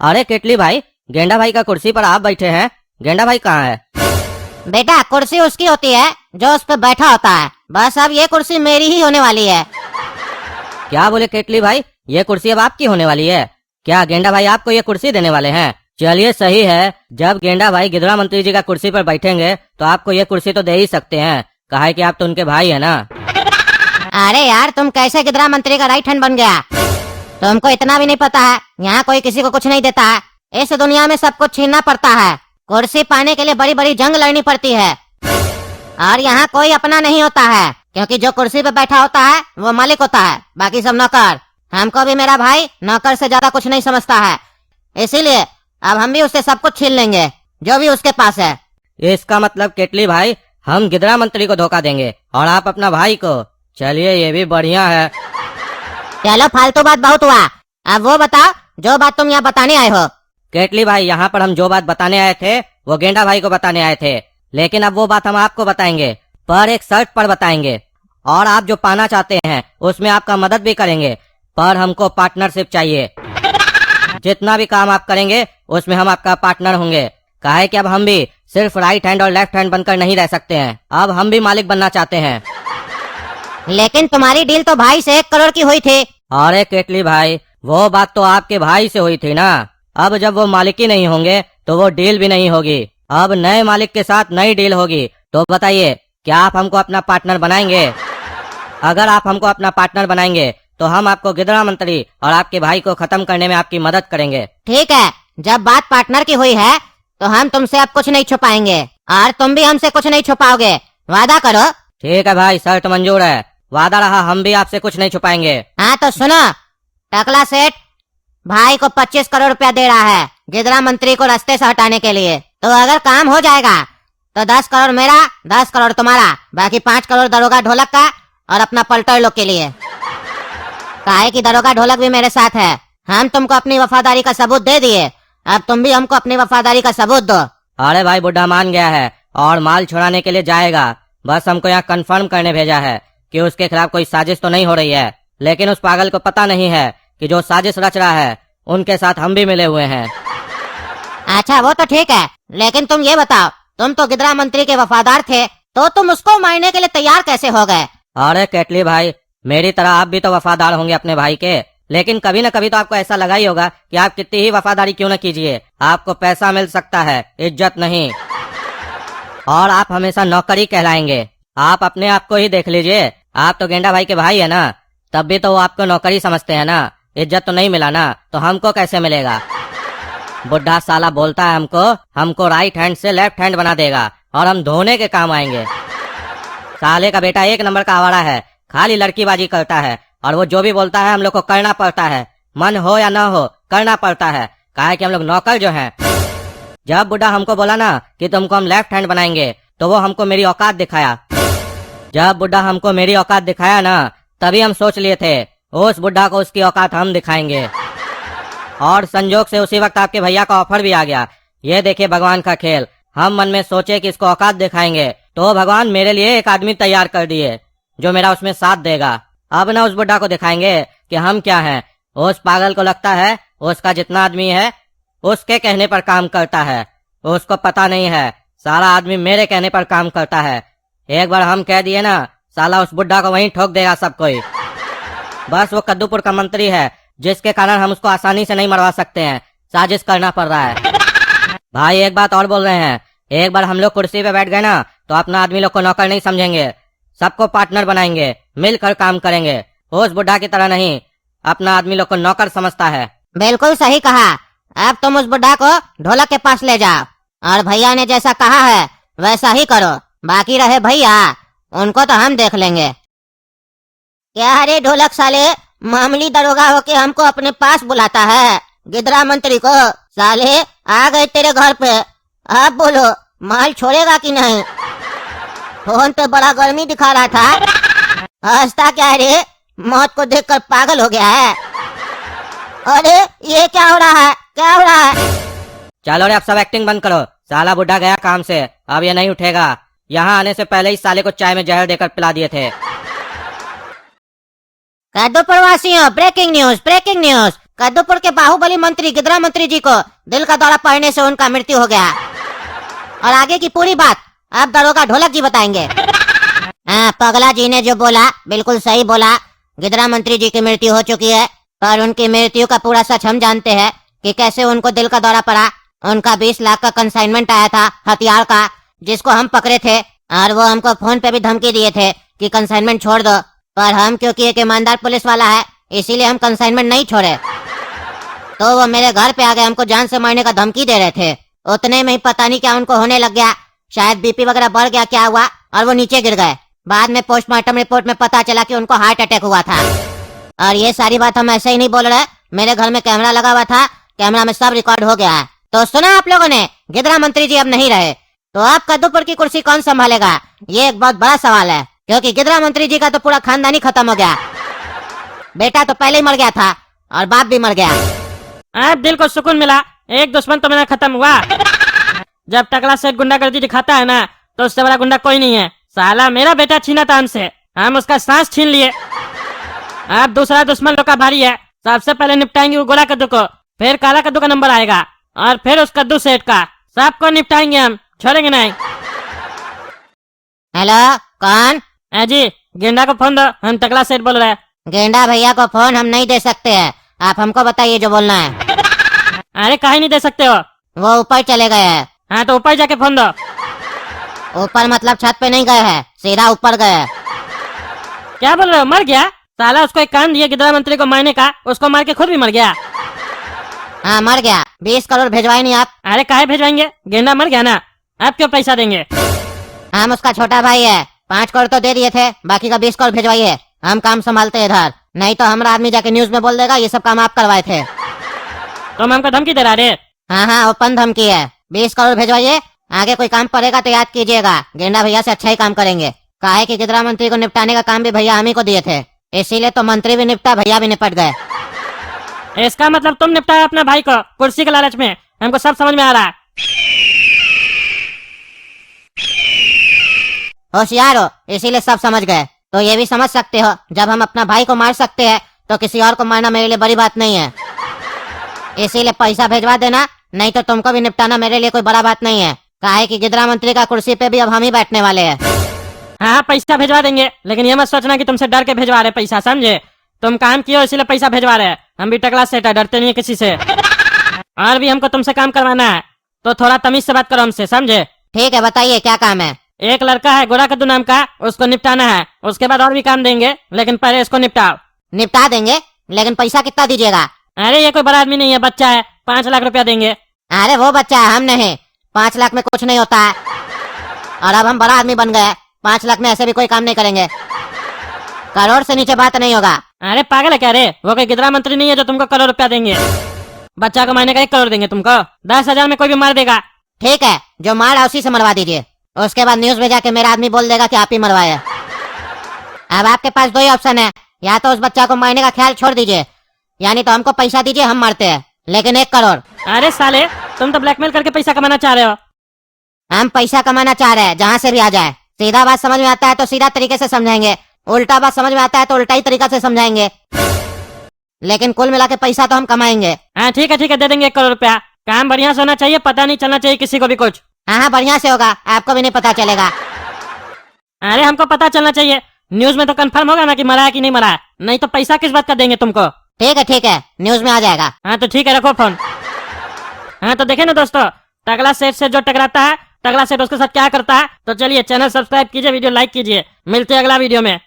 अरे केटली भाई, गेंडा भाई का कुर्सी पर आप बैठे हैं। गेंडा भाई कहाँ है? बेटा कुर्सी उसकी होती है जो उस पर बैठा होता है, बस अब ये कुर्सी मेरी ही होने वाली है। क्या बोले केटली भाई, ये कुर्सी अब आपकी होने वाली है? क्या गेंडा भाई आपको ये कुर्सी देने वाले हैं? चलिए सही है, जब गेंडा भाई गिदड़ा मंत्री जी का कुर्सी पर बैठेंगे तो आपको ये कुर्सी तो दे ही सकते हैं, कहा है कि आप तो उनके भाई है ना। अरे यार तुम कैसे गिदड़ा मंत्री का राइट हैंड बन गया? तुमको इतना भी नहीं पता है, यहाँ कोई किसी को कुछ नहीं देता है। इस दुनिया में सब कुछ छीनना पड़ता है। कुर्सी पाने के लिए बड़ी बड़ी जंग लड़नी पड़ती है। और यहाँ कोई अपना नहीं होता है, क्योंकि जो कुर्सी पे बैठा होता है वो मालिक होता है, बाकी सब नौकर। हमको भी मेरा भाई नौकर से ज्यादा कुछ नहीं समझता है, इसीलिए अब हम भी उससे सब कुछ छीन लेंगे जो भी उसके पास है। इसका मतलब केटली भाई, हम गिदड़ा मंत्री को धोखा देंगे और आप अपना भाई को। चलिए ये भी बढ़िया है। चलो फालतू बात बहुत हुआ, अब वो बताओ जो बात तुम यहाँ बताने आए हो। केटली भाई, यहाँ पर हम जो बात बताने आए थे वो गेंडा भाई को बताने आए थे, लेकिन अब वो बात हम आपको बताएंगे, पर एक शर्त पर बताएंगे। और आप जो पाना चाहते हैं उसमें आपका मदद भी करेंगे, पर हमको पार्टनरशिप चाहिए। जितना भी काम आप करेंगे उसमें हम आपका पार्टनर होंगे, काहे कि अब हम भी सिर्फ राइट हैंड और लेफ्ट हैंड बनकर नहीं रह सकते हैं, अब हम भी मालिक बनना चाहते हैं। लेकिन तुम्हारी डील तो भाई से 1 करोड़ की हुई थी। अरे केटली भाई, वो बात तो आपके भाई से हुई थी ना। अब जब वो मालिक ही नहीं होंगे तो वो डील भी नहीं होगी। अब नए मालिक के साथ नई डील होगी। तो बताइए, क्या आप हमको अपना पार्टनर बनाएंगे? अगर आप हमको अपना पार्टनर बनाएंगे तो हम आपको गिदड़ा मंत्री और आपके भाई को खत्म करने में आपकी मदद करेंगे। ठीक है, जब बात पार्टनर की हुई है तो हम तुमसे अब कुछ नहीं छुपाएंगे और तुम भी हमसे कुछ नहीं छुपाओगे, वादा करो। ठीक है भाई, शर्त मंजूर है, वादा रहा, हम भी आपसे कुछ नहीं छुपाएंगे। हाँ तो सुनो, टकला सेठ भाई को 25 करोड़ रुपया दे रहा है गिदड़ा मंत्री को रास्ते से हटाने के लिए। तो अगर काम हो जाएगा तो 10 करोड़ मेरा, 10 करोड़ तुम्हारा, बाकी 5 करोड़ दरोगा ढोलक का और अपना पलटर लोग के लिए। काहे कि दरोगा ढोलक भी मेरे साथ है। हम तुमको अपनी वफादारी का सबूत दे दिए, अब तुम भी हमको अपनी वफादारी का सबूत दो। अरे भाई, बुढ़ा मान गया है और माल छुड़ाने के लिए जाएगा। बस हमको यहाँ कंफर्म करने भेजा है कि उसके खिलाफ कोई साजिश तो नहीं हो रही है, लेकिन उस पागल को पता नहीं है कि जो साजिश रच रहा है उनके साथ हम भी मिले हुए हैं। अच्छा वो तो ठीक है, लेकिन तुम ये बताओ, तुम तो गिदड़ा मंत्री के वफादार थे, तो तुम उसको मारने के लिए तैयार कैसे हो गए? अरे केटली भाई, मेरी तरह आप भी तो वफादार होंगे अपने भाई के, लेकिन कभी न कभी तो आपको ऐसा लगा ही होगा कि आप कितनी ही वफादारी क्यों न कीजिए, आपको पैसा मिल सकता है, इज्जत नहीं। और आप हमेशा नौकरी कहलाएंगे। आप अपने आप को ही देख लीजिए, आप तो गेंडा भाई के भाई है ना, तब भी तो वो आपको नौकरी समझते हैं ना, इज्जत तो नहीं मिला ना, तो हमको कैसे मिलेगा? बुढ़ा साला बोलता है हमको राइट हैंड से लेफ्ट हैंड बना देगा और हम धोने के काम आएंगे। साले का बेटा 1 नंबर का आवारा है, खाली लड़कीबाजी करता है, और वो जो भी बोलता है हम लोग को करना पड़ता है, मन हो या ना हो करना पड़ता है, काहे कि हम लोग नौकर जो हैं। जब बुढ़ा हमको बोला ना कि तुमको हम लेफ्ट हैंड बनाएंगे, तो वो हमको मेरी औकात दिखाया। जब बुढ़ा हमको मेरी औकात दिखाया ना, तभी हम सोच लिए थे उस बुढ़ा को उसकी औकात हम दिखाएंगे। और संजोग से उसी वक्त आपके भैया का ऑफर भी आ गया। ये देखिए भगवान का खेल, हम मन में सोचे कि इसको औकात दिखाएंगे, तो भगवान मेरे लिए एक आदमी तैयार कर दिए जो मेरा उसमें साथ देगा। अब ना उस बुढ़ा को दिखाएंगे कि हम क्या हैं। उस पागल को लगता है उसका जितना आदमी है उसके कहने पर काम करता है, उसको पता नहीं है सारा आदमी मेरे कहने पर काम करता है। एक बार हम कह दिए ना, साला उस बुढ़ा को वहीं ठोक देगा सब कोई। बस वो कद्दूपुर का मंत्री है, जिसके कारण हम उसको आसानी से नहीं मरवा सकते हैं, साजिश करना पड़ रहा है। भाई एक बात और बोल रहे हैं, एक बार हम लोग कुर्सी पे बैठ गए ना तो अपना आदमी लोग को नौकर नहीं समझेंगे, सबको पार्टनर बनाएंगे, मिलकर काम करेंगे। उस बुढ़ा की तरह नहीं, अपना आदमी लोग को नौकर समझता है। बिल्कुल सही कहा, अब तुम उस बुढ़ा को ढोलक के पास ले जाओ और भैया ने जैसा कहा है वैसा ही करो, बाकी रहे भैया उनको तो हम देख लेंगे। क्या रे ढोलक साले, मामूली दरोगा होके हमको अपने पास बुलाता है, गिदड़ा मंत्री को? साले आ गए तेरे घर पे, अब बोलो माल छोड़ेगा कि नहीं? फोन पे बड़ा गर्मी दिखा रहा था, हंसता क्या रे, मौत को देखकर पागल हो गया है? अरे ये क्या हो रहा है, क्या हो रहा है? चलो रे अब सब एक्टिंग बंद करो, साला बुढ़ा गया काम से, अब ये नहीं उठेगा। यहाँ आने से पहले ही साले को चाय में जहर देकर पिला दिए थे। कद्दू प्रवासियों, ब्रेकिंग न्यूज, कद्दूपुर के बाहुबली मंत्री गिदरा मंत्री जी को दिल का दौरा पड़ने से उनका मृत्यु हो गया। और आगे की पूरी बात अब दरोगा ढोलक जी बताएंगे। हाँ, पगला जी ने जो बोला बिल्कुल सही बोला। गिदरा मंत्री जी की मृत्यु हो चुकी है, पर उनकी मृत्यु का पूरा सच हम जानते हैं कि कैसे उनको दिल का दौरा पड़ा। उनका 20 लाख का कंसाइनमेंट आया था हथियार का, जिसको हम पकड़े थे, और वो हमको फोन पे भी धमकी दिए थे कि कंसाइनमेंट छोड़ दो, पर हम क्योंकि एक ईमानदार पुलिस वाला है इसीलिए हम कंसाइनमेंट नहीं छोड़े। तो वो मेरे घर पे आ गए, हमको जान से मारने का धमकी दे रहे थे। उतने में ही पता नहीं क्या उनको होने लग गया, शायद बीपी वगैरह बढ़ गया, क्या हुआ, और वो नीचे गिर गए। बाद में पोस्टमार्टम रिपोर्ट में पता चला कि उनको हार्ट अटैक हुआ था। और ये सारी बात हम ऐसे ही नहीं बोल रहे, मेरे घर में कैमरा लगा हुआ था, कैमरा में सब रिकॉर्ड हो गया है। तो सुना आप लोगों ने, गिदरा मंत्री जी अब नहीं रहे, तो अब कद्दूपुर की कुर्सी कौन संभालेगा, ये एक बहुत बड़ा सवाल है। क्योंकि गिदरा मंत्री जी का तो पूरा खानदान ही खत्म हो गया। बेटा तो पहले ही मर गया था और बाप भी मर गया। अब दिल को सुकून मिला, एक दुश्मन तो मेरा खत्म हुआ। जब टकला सेठ गुंडागर्दी दिखाता है ना, तो उससे बड़ा गुंडा कोई नहीं है। साला मेरा बेटा छीना था हमसे, हम उसका सांस छीन लिए। अब दूसरा दुश्मन लोग का भारी है। सबसे पहले निपटाएंगे वो गोला कद्दू को, फिर काला कद्दू का नंबर आएगा, और फिर उस कद्दू सेठ का। सबको निपटाएंगे हम, छोड़ेंगे नहीं। हेलो, कौन? जी गेंडा को फोन दो, हम टकला सेठ बोल रहे हैं। गेंडा भैया को फोन हम नहीं दे सकते हैं, आप हमको बताइए जो बोलना है। अरे काहे नहीं दे सकते हो? वो ऊपर चले गए हैं। हाँ तो ऊपर जाके फोन दो। ऊपर मतलब छत पे नहीं गए हैं, सीधा ऊपर गए हैं। क्या बोल रहे हो, मर गया? साला उसको एक काम दिए गिदरा मंत्री को मारने का, उसको मार के खुद भी मर गया। हाँ मर गया। 20 करोड़ भेजवाए नहीं आप? अरे काहे भेजवाएंगे, गेंडा मर गया ना, आप क्यों पैसा देंगे? हम उसका छोटा भाई है, 5 करोड़ तो दे दिए थे, बाकी का 20 करोड़ भेजवाइए, हम काम संभालते इधर। नहीं तो हमारा आदमी जाके न्यूज में बोल देगा ये सब काम आप करवाए थे। तुम हमको धमकी दे रहा रे? हाँ हाँ, ओपन धमकी है। 20 करोड़ भेजवाइए, आगे कोई काम पड़ेगा तो याद कीजिएगा, गेंडा भैया से अच्छा ही काम करेंगे। काहे कि गिदरा मंत्री को निपटाने का काम भी भैया हम ही को दिए थे, इसीलिए तो मंत्री भी निपटा, भैया भी निपट गए। इसका मतलब तुम निपटाया अपना भाई को कुर्सी के लालच में, हमको सब समझ में आ रहा है। होशियार हो इसीलिए सब समझ गए। तो ये भी समझ सकते हो, जब हम अपना भाई को मार सकते हैं तो किसी और को मारना मेरे लिए बड़ी बात नहीं है। इसीलिए पैसा भेजवा देना, नहीं तो तुमको भी निपटाना मेरे लिए कोई बड़ा बात नहीं है। काहे कि गिदरा मंत्री का कुर्सी पे भी अब हम ही बैठने वाले हैं। हाँ पैसा भेजवा देंगे, लेकिन ये मत सोचना कि तुमसे डर के भेजवा रहे पैसा, समझे? तुम काम किए हो इसीलिए पैसा भेजवा रहे हैं। हम भी टकला सेठ है, डरते नहीं है किसी से। और भी हमको तुमसे काम करवाना है, तो थोड़ा तमीज से बात करो हमसे, समझे? ठीक है, बताइए क्या काम है। एक लड़का है गोरा कद्दू नाम का, उसको निपटाना है, उसके बाद और भी काम देंगे, लेकिन पहले इसको निपटाओ। निपटा देंगे, लेकिन पैसा कितना दीजिएगा? अरे ये कोई बड़ा आदमी नहीं है, बच्चा है, 5 लाख रुपया देंगे। अरे वो बच्चा है, हम नहीं। 5 लाख में कुछ नहीं होता है, और अब हम बड़ा आदमी बन गए, 5 लाख में ऐसे भी कोई काम नहीं करेंगे। करोड़ से नीचे बात नहीं होगा। अरे पागल है क्या रे, वो कोई गिदरा मंत्री नहीं है जो तुमको करोड़ रुपया देंगे। बच्चा को मारने का 1 करोड़ देंगे तुमको, 10,000 में कोई भी मार देगा। ठीक है, जो मार उसी से मरवा दीजिए, उसके बाद न्यूज में जाके मेरा आदमी बोल देगा कि आप ही मरवाए। अब आपके पास 2 ही ऑप्शन है, या तो उस बच्चा को मारने का ख्याल छोड़ दीजिए, यानी तो हमको पैसा दीजिए, हम मारते हैं, लेकिन 1 करोड़। अरे साले, तुम तो ब्लैकमेल करके पैसा कमाना चाह रहे हो। हम पैसा कमाना चाह रहे हैं, जहाँ से भी आ जाए। सीधा बात समझ में आता है तो सीधा तरीके से समझाएंगे, उल्टा बात समझ में आता है तो उल्टा ही तरीका से समझाएंगे, लेकिन कुल मिला के पैसा तो हम कमाएंगे। हाँ ठीक है, दे देंगे 1 करोड़ रुपया। काम बढ़िया से होना चाहिए, पता नहीं चलना चाहिए किसी को भी कुछ। हाँ हाँ, बढ़िया से होगा, आपको भी नहीं पता चलेगा। अरे हमको पता चलना चाहिए, न्यूज में तो कंफर्म होगा ना कि मरा है कि नहीं मरा है, नहीं तो पैसा किस बात का देंगे तुमको। ठीक है, न्यूज में आ जाएगा। हाँ तो ठीक है, रखो फोन। हाँ तो देखे ना दोस्तों, टकला सेठ से जो टकराता है, टकला सेठ उसके साथ क्या करता है। तो चलिए चैनल सब्सक्राइब कीजिए, वीडियो लाइक कीजिए, मिलते हैं अगला वीडियो में।